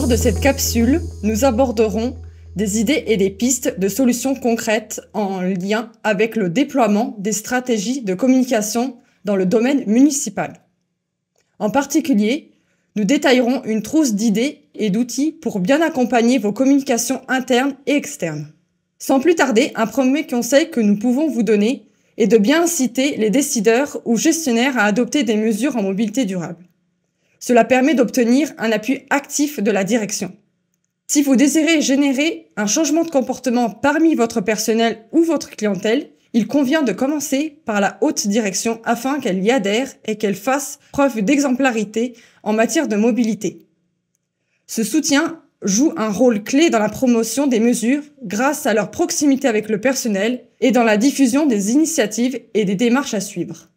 Lors de cette capsule, nous aborderons des idées et des pistes de solutions concrètes en lien avec le déploiement des stratégies de communication dans le domaine municipal. En particulier, nous détaillerons une trousse d'idées et d'outils pour bien accompagner vos communications internes et externes. Sans plus tarder, un premier conseil que nous pouvons vous donner est de bien inciter les décideurs ou gestionnaires à adopter des mesures en mobilité durable. Cela permet d'obtenir un appui actif de la direction. Si vous désirez générer un changement de comportement parmi votre personnel ou votre clientèle, il convient de commencer par la haute direction afin qu'elle y adhère et qu'elle fasse preuve d'exemplarité en matière de mobilité. Ce soutien joue un rôle clé dans la promotion des mesures grâce à leur proximité avec le personnel et dans la diffusion des initiatives et des démarches à suivre.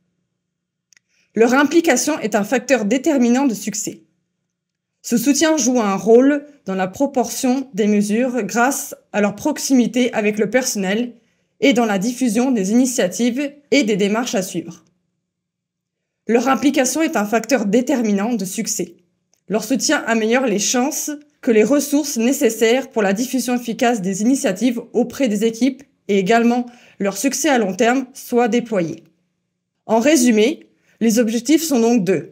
Leur implication est un facteur déterminant de succès. Ce soutien joue un rôle dans la proportion des mesures grâce à leur proximité avec le personnel et dans la diffusion des initiatives et des démarches à suivre. Leur implication est un facteur déterminant de succès. Leur soutien améliore les chances que les ressources nécessaires pour la diffusion efficace des initiatives auprès des équipes et également leur succès à long terme soient déployés. En résumé, les objectifs sont donc deux.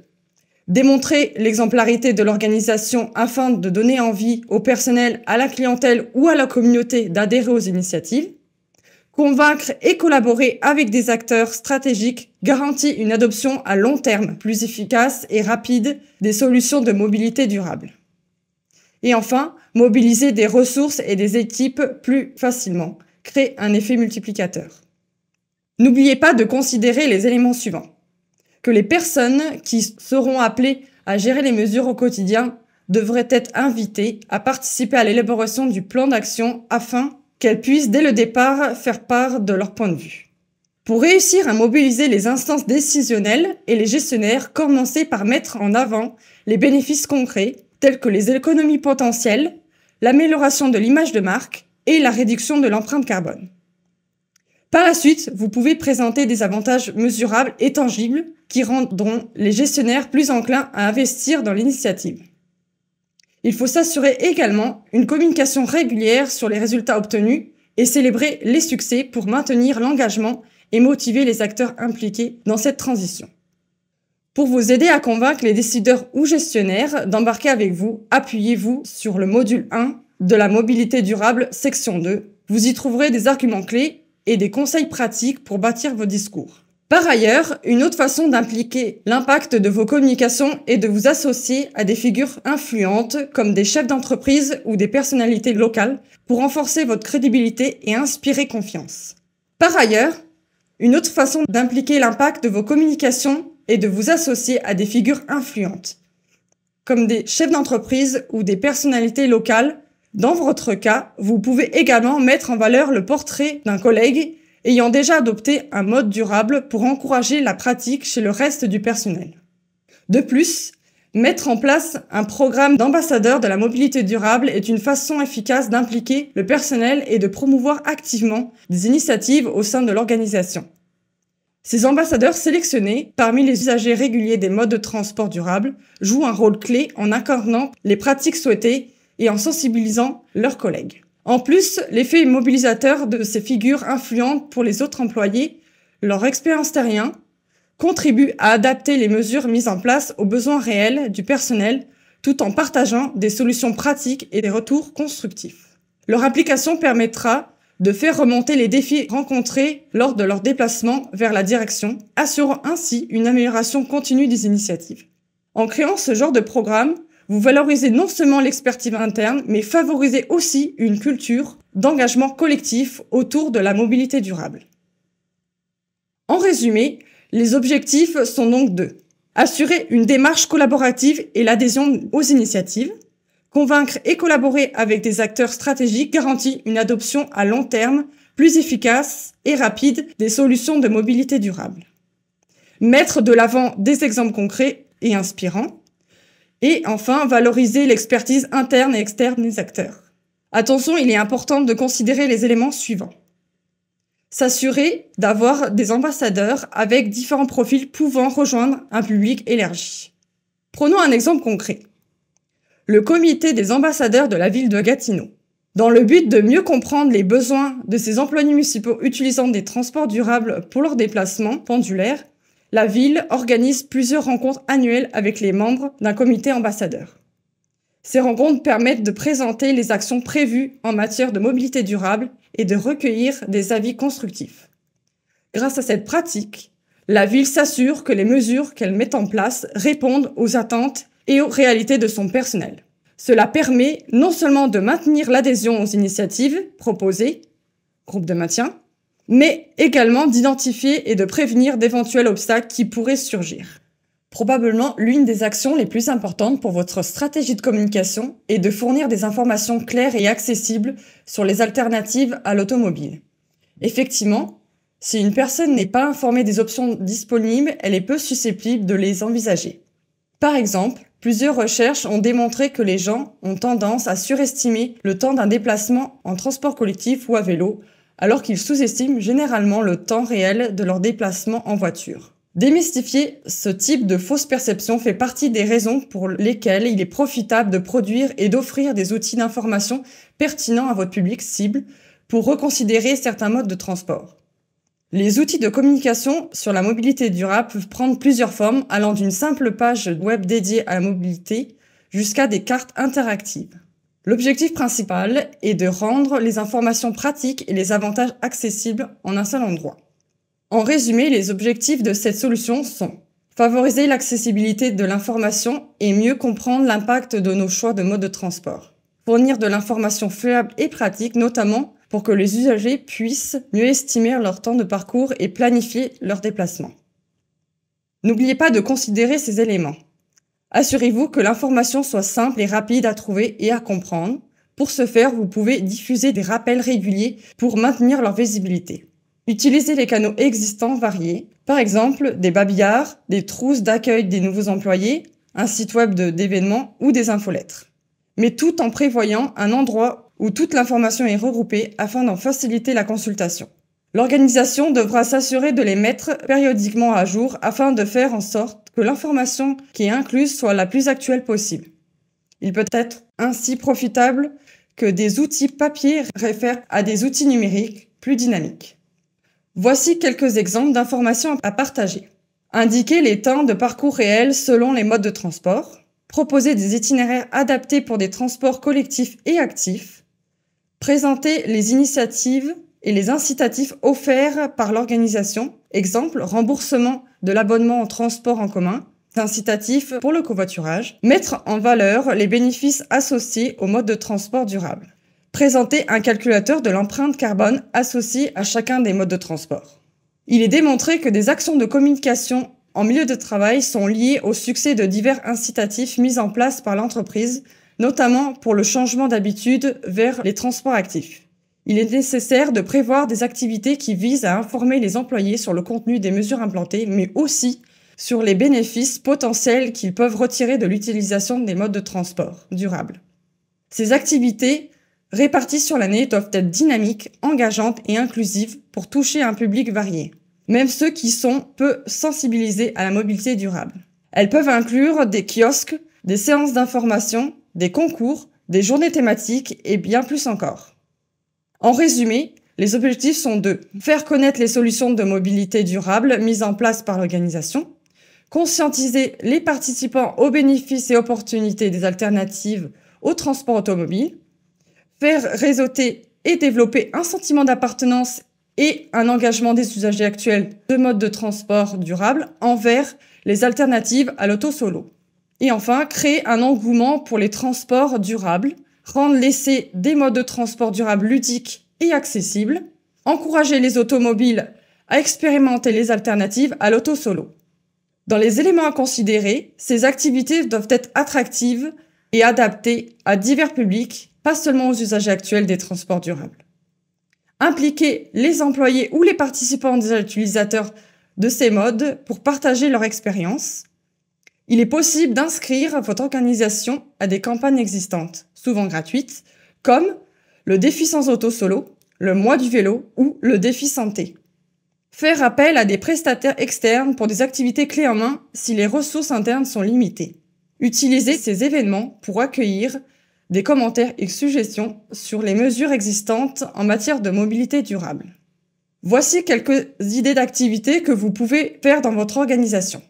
Démontrer l'exemplarité de l'organisation afin de donner envie au personnel, à la clientèle ou à la communauté d'adhérer aux initiatives. Convaincre et collaborer avec des acteurs stratégiques garantit une adoption à long terme plus efficace et rapide des solutions de mobilité durable. Et enfin, mobiliser des ressources et des équipes plus facilement, crée un effet multiplicateur. N'oubliez pas de considérer les éléments suivants. Que les personnes qui seront appelées à gérer les mesures au quotidien devraient être invitées à participer à l'élaboration du plan d'action afin qu'elles puissent dès le départ faire part de leur point de vue. Pour réussir à mobiliser les instances décisionnelles et les gestionnaires, commencez par mettre en avant les bénéfices concrets tels que les économies potentielles, l'amélioration de l'image de marque et la réduction de l'empreinte carbone. Par la suite, vous pouvez présenter des avantages mesurables et tangibles qui rendront les gestionnaires plus enclins à investir dans l'initiative. Il faut s'assurer également une communication régulière sur les résultats obtenus et célébrer les succès pour maintenir l'engagement et motiver les acteurs impliqués dans cette transition. Pour vous aider à convaincre les décideurs ou gestionnaires d'embarquer avec vous, appuyez-vous sur le module 1 de la mobilité durable section 2. Vous y trouverez des arguments clés et des conseils pratiques pour bâtir vos discours. Par ailleurs, une autre façon d'impliquer l'impact de vos communications est de vous associer à des figures influentes comme des chefs d'entreprise ou des personnalités locales pour renforcer votre crédibilité et inspirer confiance. Par ailleurs, une autre façon d'impliquer l'impact de vos communications est de vous associer à des figures influentes comme des chefs d'entreprise ou des personnalités locales. Dans votre cas, vous pouvez également mettre en valeur le portrait d'un collègue ayant déjà adopté un mode durable pour encourager la pratique chez le reste du personnel. De plus, mettre en place un programme d'ambassadeurs de la mobilité durable est une façon efficace d'impliquer le personnel et de promouvoir activement des initiatives au sein de l'organisation. Ces ambassadeurs sélectionnés parmi les usagers réguliers des modes de transport durables jouent un rôle clé en incarnant les pratiques souhaitées et en sensibilisant leurs collègues. En plus, l'effet mobilisateur de ces figures influentes pour les autres employés, leur expérience terrain, contribue à adapter les mesures mises en place aux besoins réels du personnel tout en partageant des solutions pratiques et des retours constructifs. Leur implication permettra de faire remonter les défis rencontrés lors de leur déplacement vers la direction, assurant ainsi une amélioration continue des initiatives. En créant ce genre de programme, vous valorisez non seulement l'expertise interne, mais favorisez aussi une culture d'engagement collectif autour de la mobilité durable. En résumé, les objectifs sont donc deux. Assurer une démarche collaborative et l'adhésion aux initiatives. Convaincre et collaborer avec des acteurs stratégiques garantit une adoption à long terme plus efficace et rapide des solutions de mobilité durable. Mettre de l'avant des exemples concrets et inspirants. Et enfin, valoriser l'expertise interne et externe des acteurs. Attention, il est important de considérer les éléments suivants. S'assurer d'avoir des ambassadeurs avec différents profils pouvant rejoindre un public élargi. Prenons un exemple concret. le comité des ambassadeurs de la ville de Gatineau. Dans le but de mieux comprendre les besoins de ces employés municipaux utilisant des transports durables pour leurs déplacements pendulaires, la ville organise plusieurs rencontres annuelles avec les membres d'un comité ambassadeur. Ces rencontres permettent de présenter les actions prévues en matière de mobilité durable et de recueillir des avis constructifs. Grâce à cette pratique, la ville s'assure que les mesures qu'elle met en place répondent aux attentes et aux réalités de son personnel. Cela permet non seulement de maintenir l'adhésion aux initiatives proposées, groupe de maintien, mais également d'identifier et de prévenir d'éventuels obstacles qui pourraient surgir. Probablement l'une des actions les plus importantes pour votre stratégie de communication est de fournir des informations claires et accessibles sur les alternatives à l'automobile. Effectivement, si une personne n'est pas informée des options disponibles, elle est peu susceptible de les envisager. Par exemple, plusieurs recherches ont démontré que les gens ont tendance à surestimer le temps d'un déplacement en transport collectif ou à vélo, alors qu'ils sous-estiment généralement le temps réel de leur déplacement en voiture. Démystifier ce type de fausse perception fait partie des raisons pour lesquelles il est profitable de produire et d'offrir des outils d'information pertinents à votre public cible pour reconsidérer certains modes de transport. Les outils de communication sur la mobilité durable peuvent prendre plusieurs formes, allant d'une simple page web dédiée à la mobilité jusqu'à des cartes interactives. L'objectif principal est de rendre les informations pratiques et les avantages accessibles en un seul endroit. En résumé, les objectifs de cette solution sont favoriser l'accessibilité de l'information et mieux comprendre l'impact de nos choix de mode de transport. Fournir de l'information fiable et pratique, notamment pour que les usagers puissent mieux estimer leur temps de parcours et planifier leurs déplacements. N'oubliez pas de considérer ces éléments. Assurez-vous que l'information soit simple et rapide à trouver et à comprendre. Pour ce faire, vous pouvez diffuser des rappels réguliers pour maintenir leur visibilité. Utilisez les canaux existants variés, par exemple des babillards, des trousses d'accueil des nouveaux employés, un site web d'événements ou des infolettres. Mais tout en prévoyant un endroit où toute l'information est regroupée afin d'en faciliter la consultation. L'organisation devra s'assurer de les mettre périodiquement à jour afin de faire en sorte que l'information qui est incluse soit la plus actuelle possible. Il peut être ainsi profitable que des outils papier réfèrent à des outils numériques plus dynamiques. Voici quelques exemples d'informations à partager. Indiquer les temps de parcours réels selon les modes de transport. Proposer des itinéraires adaptés pour des transports collectifs et actifs. Présenter les initiatives et les incitatifs offerts par l'organisation. Exemple, remboursement de l'abonnement en transport en commun. Incitatif pour le covoiturage. Mettre en valeur les bénéfices associés au mode de transport durable. Présenter un calculateur de l'empreinte carbone associé à chacun des modes de transport. Il est démontré que des actions de communication en milieu de travail sont liées au succès de divers incitatifs mis en place par l'entreprise, notamment pour le changement d'habitude vers les transports actifs. Il est nécessaire de prévoir des activités qui visent à informer les employés sur le contenu des mesures implantées, mais aussi sur les bénéfices potentiels qu'ils peuvent retirer de l'utilisation des modes de transport durables. Ces activités, réparties sur l'année, doivent être dynamiques, engageantes et inclusives pour toucher un public varié, même ceux qui sont peu sensibilisés à la mobilité durable. Elles peuvent inclure des kiosques, des séances d'information, des concours, des journées thématiques et bien plus encore. En résumé, les objectifs sont de faire connaître les solutions de mobilité durable mises en place par l'organisation, conscientiser les participants aux bénéfices et opportunités des alternatives au transport automobile, faire réseauter et développer un sentiment d'appartenance et un engagement des usagers actuels de modes de transport durables envers les alternatives à l'auto-solo. Et enfin, créer un engouement pour les transports durables, rendre l'essai des modes de transport durables ludiques et accessibles, encourager les automobiles à expérimenter les alternatives à l'auto-solo. Dans les éléments à considérer, ces activités doivent être attractives et adaptées à divers publics, pas seulement aux usagers actuels des transports durables. Impliquer les employés ou les participants des utilisateurs de ces modes pour partager leur expérience. Il est possible d'inscrire votre organisation à des campagnes existantes, souvent gratuites, comme le défi sans auto-solo, le mois du vélo ou le défi santé. Faire appel à des prestataires externes pour des activités clés en main si les ressources internes sont limitées. Utilisez ces événements pour accueillir des commentaires et suggestions sur les mesures existantes en matière de mobilité durable. Voici quelques idées d'activités que vous pouvez faire dans votre organisation.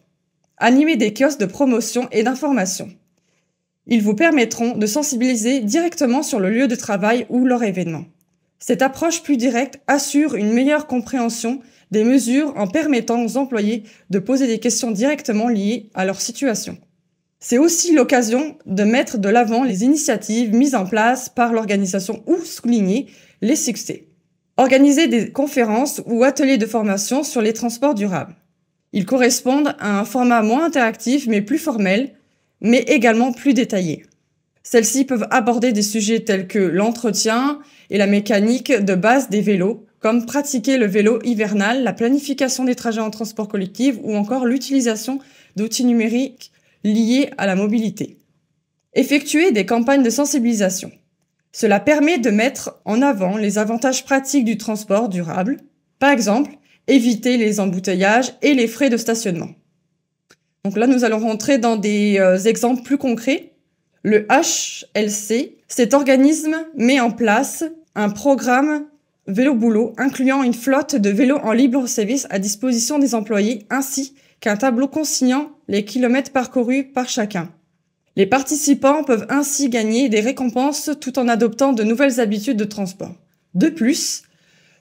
Animez des kiosques de promotion et d'information. Ils vous permettront de sensibiliser directement sur le lieu de travail ou leur événement. Cette approche plus directe assure une meilleure compréhension des mesures en permettant aux employés de poser des questions directement liées à leur situation. C'est aussi l'occasion de mettre de l'avant les initiatives mises en place par l'organisation ou souligner les succès. Organisez des conférences ou ateliers de formation sur les transports durables. Ils correspondent à un format moins interactif mais plus formel, mais également plus détaillé. Celles-ci peuvent aborder des sujets tels que l'entretien et la mécanique de base des vélos, comme pratiquer le vélo hivernal, la planification des trajets en transport collectif ou encore l'utilisation d'outils numériques liés à la mobilité. Effectuer des campagnes de sensibilisation. Cela permet de mettre en avant les avantages pratiques du transport durable, par exemple, éviter les embouteillages et les frais de stationnement. Donc là, nous allons rentrer dans des exemples plus concrets. Le HLC, cet organisme met en place un programme vélo-boulot incluant une flotte de vélos en libre service à disposition des employés ainsi qu'un tableau consignant les kilomètres parcourus par chacun. Les participants peuvent ainsi gagner des récompenses tout en adoptant de nouvelles habitudes de transport. De plus,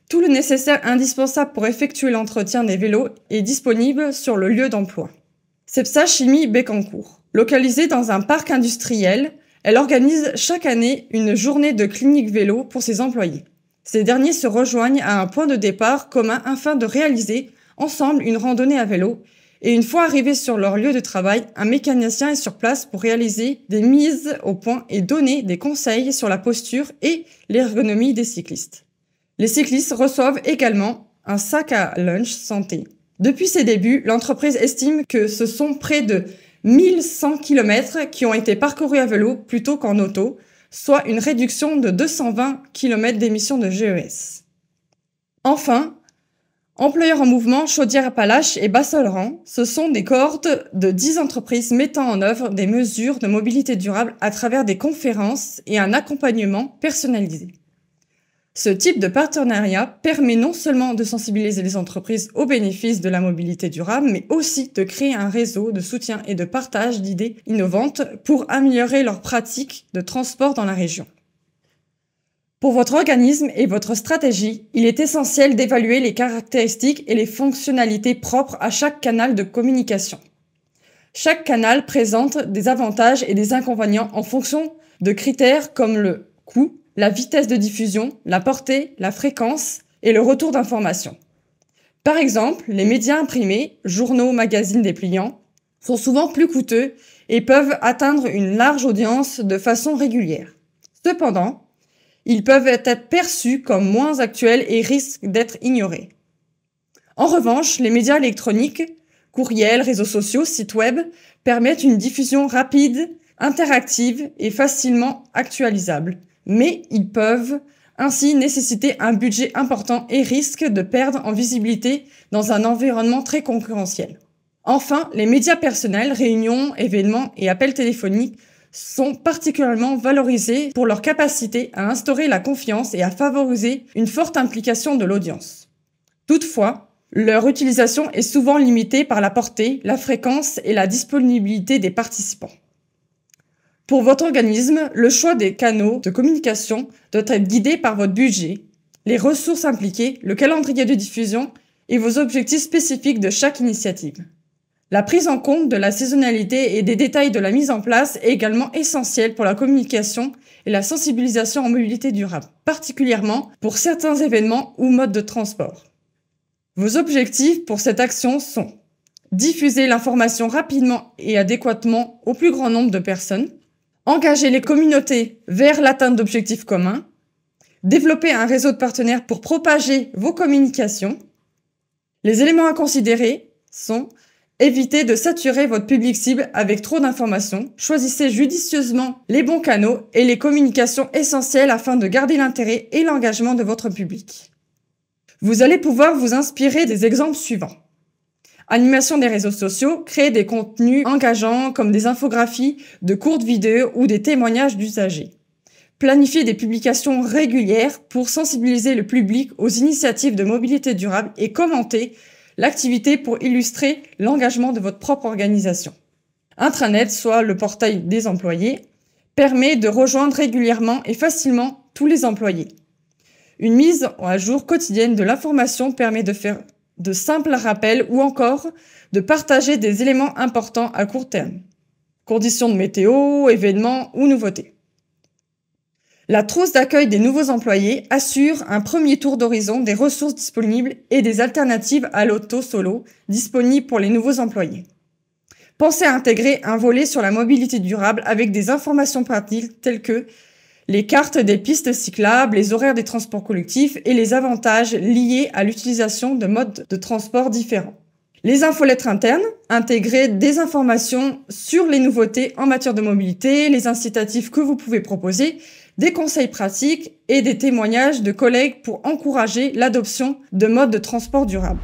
tout le nécessaire indispensable pour effectuer l'entretien des vélos est disponible sur le lieu d'emploi. Cepsa Chimie Bécancour. Localisée dans un parc industriel, elle organise chaque année une journée de clinique vélo pour ses employés. Ces derniers se rejoignent à un point de départ commun afin de réaliser ensemble une randonnée à vélo et une fois arrivés sur leur lieu de travail, un mécanicien est sur place pour réaliser des mises au point et donner des conseils sur la posture et l'ergonomie des cyclistes. Les cyclistes reçoivent également un sac à lunch santé. Depuis ses débuts, l'entreprise estime que ce sont près de 1100 km qui ont été parcourus à vélo plutôt qu'en auto, soit une réduction de 220 km d'émissions de GES. Enfin, Employeurs en mouvement, Chaudière-Appalaches et Bassols-Rang, ce sont des cohortes de 10 entreprises mettant en œuvre des mesures de mobilité durable à travers des conférences et un accompagnement personnalisé. Ce type de partenariat permet non seulement de sensibiliser les entreprises aux bénéfices de la mobilité durable, mais aussi de créer un réseau de soutien et de partage d'idées innovantes pour améliorer leurs pratiques de transport dans la région. Pour votre organisme et votre stratégie, il est essentiel d'évaluer les caractéristiques et les fonctionnalités propres à chaque canal de communication. Chaque canal présente des avantages et des inconvénients en fonction de critères comme le coût, la vitesse de diffusion, la portée, la fréquence et le retour d'information. Par exemple, les médias imprimés, journaux, magazines dépliants, sont souvent plus coûteux et peuvent atteindre une large audience de façon régulière. Cependant, ils peuvent être perçus comme moins actuels et risquent d'être ignorés. En revanche, les médias électroniques, courriels, réseaux sociaux, sites web, permettent une diffusion rapide, interactive et facilement actualisable. Mais ils peuvent ainsi nécessiter un budget important et risquent de perdre en visibilité dans un environnement très concurrentiel. Enfin, les médias personnels, réunions, événements et appels téléphoniques sont particulièrement valorisés pour leur capacité à instaurer la confiance et à favoriser une forte implication de l'audience. Toutefois, leur utilisation est souvent limitée par la portée, la fréquence et la disponibilité des participants. Pour votre organisme, le choix des canaux de communication doit être guidé par votre budget, les ressources impliquées, le calendrier de diffusion et vos objectifs spécifiques de chaque initiative. La prise en compte de la saisonnalité et des détails de la mise en place est également essentielle pour la communication et la sensibilisation en mobilité durable, particulièrement pour certains événements ou modes de transport. Vos objectifs pour cette action sont diffuser l'information rapidement et adéquatement au plus grand nombre de personnes, engager les communautés vers l'atteinte d'objectifs communs, développer un réseau de partenaires pour propager vos communications. Les éléments à considérer sont évitez de saturer votre public cible avec trop d'informations, choisissez judicieusement les bons canaux et les communications essentielles afin de garder l'intérêt et l'engagement de votre public. Vous allez pouvoir vous inspirer des exemples suivants. Animation des réseaux sociaux, créer des contenus engageants comme des infographies, de courtes vidéos ou des témoignages d'usagers. Planifier des publications régulières pour sensibiliser le public aux initiatives de mobilité durable et commenter l'activité pour illustrer l'engagement de votre propre organisation. Intranet, soit le portail des employés, permet de rejoindre régulièrement et facilement tous les employés. Une mise à jour quotidienne de l'information permet de faire de simples rappels ou encore de partager des éléments importants à court terme. Conditions de météo, événements ou nouveautés. La trousse d'accueil des nouveaux employés assure un premier tour d'horizon des ressources disponibles et des alternatives à l'auto-solo disponibles pour les nouveaux employés. Pensez à intégrer un volet sur la mobilité durable avec des informations pratiques telles que les cartes des pistes cyclables, les horaires des transports collectifs et les avantages liés à l'utilisation de modes de transport différents. Les infolettres internes, intégrer des informations sur les nouveautés en matière de mobilité, les incitatifs que vous pouvez proposer, des conseils pratiques et des témoignages de collègues pour encourager l'adoption de modes de transport durables.